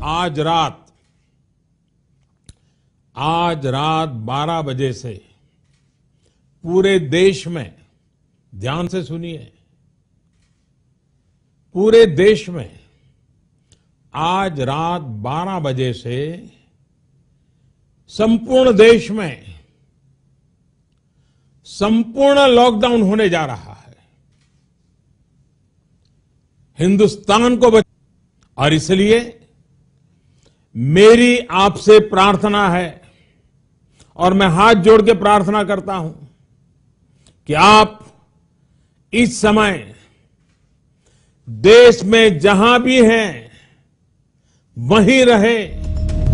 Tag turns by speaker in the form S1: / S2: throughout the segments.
S1: आज रात 12 बजे से पूरे देश में, ध्यान से सुनिए, पूरे देश में आज रात 12 बजे से संपूर्ण देश में संपूर्ण लॉकडाउन होने जा रहा है। हिंदुस्तान को और इसलिए मेरी आपसे प्रार्थना है और मैं हाथ जोड़ के प्रार्थना करता हूं कि आप इस समय देश में जहां भी हैं वहीं रहे।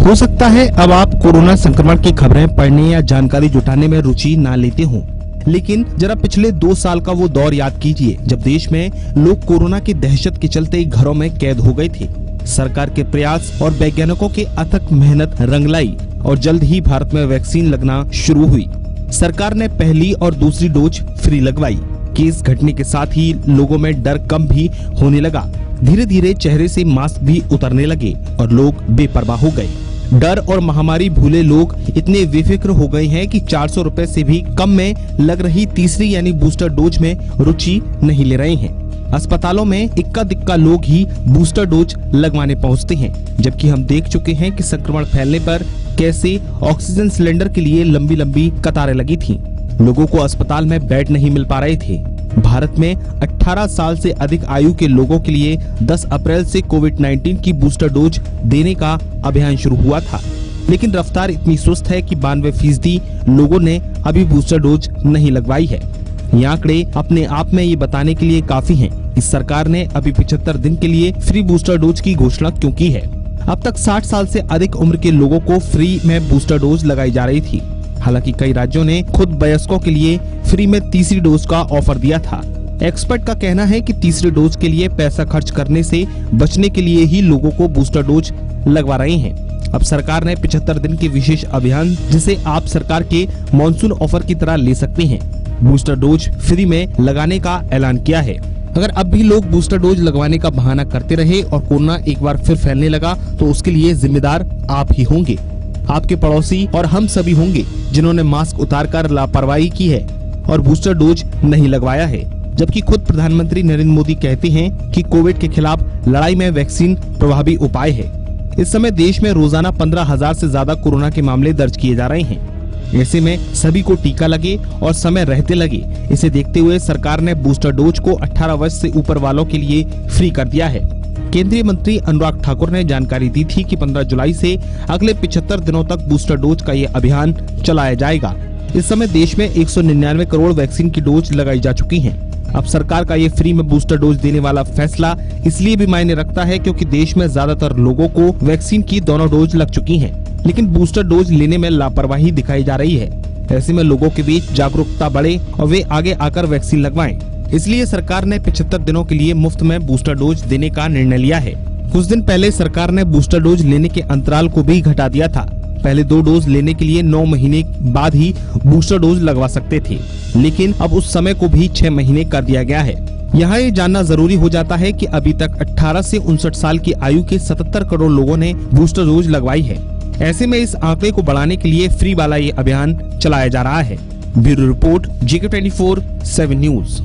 S2: हो सकता है अब आप कोरोना संक्रमण की खबरें पढ़ने या जानकारी जुटाने में रुचि ना लेते हों, लेकिन जरा पिछले 2 साल का वो दौर याद कीजिए जब देश में लोग कोरोना की दहशत के चलते घरों में कैद हो गए थे। सरकार के प्रयास और वैज्ञानिकों की अथक मेहनत रंग लाई और जल्द ही भारत में वैक्सीन लगना शुरू हुई। सरकार ने पहली और दूसरी डोज फ्री लगवाई। केस घटने के साथ ही लोगों में डर कम भी होने लगा। धीरे धीरे चेहरे से मास्क भी उतरने लगे और लोग बेपरवाह हो गए। डर और महामारी भूले लोग इतने बेफिक्र हो गए हैं कि 400 रुपए से भी कम में लग रही तीसरी यानी बूस्टर डोज में रुचि नहीं ले रहे हैं। अस्पतालों में इक्का दिक्का लोग ही बूस्टर डोज लगवाने पहुंचते हैं, जबकि हम देख चुके हैं कि संक्रमण फैलने पर कैसे ऑक्सीजन सिलेंडर के लिए लंबी लंबी कतारें लगी थीं। लोगों को अस्पताल में बेड नहीं मिल पा रहे थे। भारत में 18 साल से अधिक आयु के लोगों के लिए 10 अप्रैल से कोविड-19 की बूस्टर डोज देने का अभियान शुरू हुआ था, लेकिन रफ्तार इतनी सुस्त है कि 92% लोगों ने अभी बूस्टर डोज नहीं लगवाई है। ये आंकड़े अपने आप में ये बताने के लिए काफी हैं कि सरकार ने अभी 75 दिन के लिए फ्री बूस्टर डोज की घोषणा क्यों की है। अब तक 60 साल से अधिक उम्र के लोगों को फ्री में बूस्टर डोज लगाई जा रही थी। हालांकि कई राज्यों ने खुद वयस्कों के लिए फ्री में तीसरी डोज का ऑफर दिया था। एक्सपर्ट का कहना है कि तीसरी डोज के लिए पैसा खर्च करने से बचने के लिए ही लोगों को बूस्टर डोज लगवा रहे हैं। अब सरकार ने 75 दिन के विशेष अभियान, जिसे आप सरकार के मॉनसून ऑफर की तरह ले सकते हैं, बूस्टर डोज फ्री में लगाने का ऐलान किया है। अगर अब भी लोग बूस्टर डोज लगवाने का बहाना करते रहे और कोरोना एक बार फिर फैलने लगा तो उसके लिए जिम्मेदार आप ही होंगे। आपके पड़ोसी और हम सभी होंगे जिन्होंने मास्क उतारकर लापरवाही की है और बूस्टर डोज नहीं लगवाया है। जबकि खुद प्रधानमंत्री नरेंद्र मोदी कहते हैं कि कोविड के खिलाफ लड़ाई में वैक्सीन प्रभावी उपाय है। इस समय देश में रोजाना 15,000 से ज्यादा कोरोना के मामले दर्ज किए जा रहे हैं। ऐसे में सभी को टीका लगे और समय रहते लगे। इसे देखते हुए सरकार ने बूस्टर डोज को 18 वर्ष से ऊपर वालों के लिए फ्री कर दिया है। केंद्रीय मंत्री अनुराग ठाकुर ने जानकारी दी थी कि 15 जुलाई से अगले 75 दिनों तक बूस्टर डोज का ये अभियान चलाया जाएगा। इस समय देश में 199 करोड़ वैक्सीन की डोज लगाई जा चुकी हैं। अब सरकार का ये फ्री में बूस्टर डोज देने वाला फैसला इसलिए भी मायने रखता है क्योंकि देश में ज्यादातर लोगों को वैक्सीन की दोनों डोज लग चुकी हैं, लेकिन बूस्टर डोज लेने में लापरवाही दिखाई जा रही है। ऐसे में लोगों के बीच जागरूकता बढ़े और वे आगे आकर वैक्सीन लगवाएं। इसलिए सरकार ने 75 दिनों के लिए मुफ्त में बूस्टर डोज देने का निर्णय लिया है। कुछ दिन पहले सरकार ने बूस्टर डोज लेने के अंतराल को भी घटा दिया था। पहले 2 डोज लेने के लिए 9 महीने बाद ही बूस्टर डोज लगवा सकते थे, लेकिन अब उस समय को भी 6 महीने कर दिया गया है। यहाँ ये जानना जरूरी हो जाता है कि अभी तक 18 से 59 साल की आयु के 77 करोड़ लोगों ने बूस्टर डोज लगवाई है। ऐसे में इस आंकड़े को बढ़ाने के लिए फ्री वाला ये अभियान चलाया जा रहा है। Bureau report, JK24/7 news.